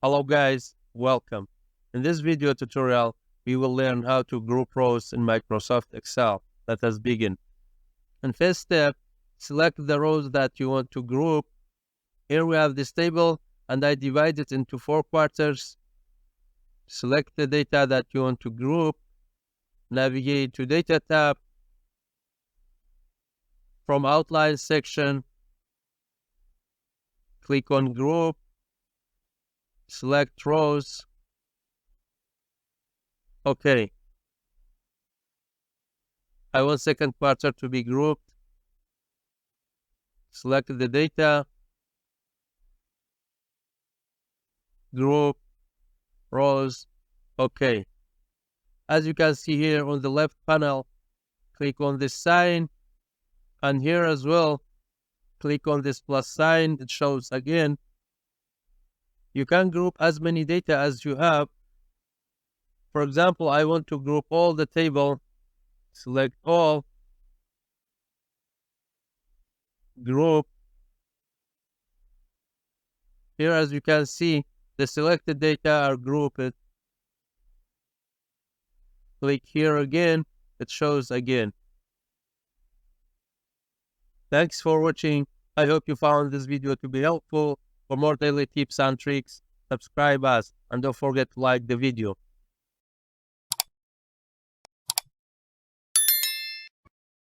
Hello guys, welcome. In this video tutorial, we will learn how to group rows in Microsoft Excel. Let us begin. And first step, select the rows that you want to group. Here we have this table and I divide it into 4 quarters. Select the data that you want to group. Navigate to Data tab. From Outline section, click on Group. Select rows. Okay. I want second quarter to be grouped. Select the data. Group. Rows. Okay. As you can see here on the left panel, click on this sign. And here as well, click on this plus sign. It shows again. You can group as many data as you have. For example, I want to group all the table. Select all. Group. Here, as you can see, the selected data are grouped. Click here again. It shows again. Thanks for watching. I hope you found this video to be helpful. For more daily tips and tricks, subscribe us and don't forget to like the video.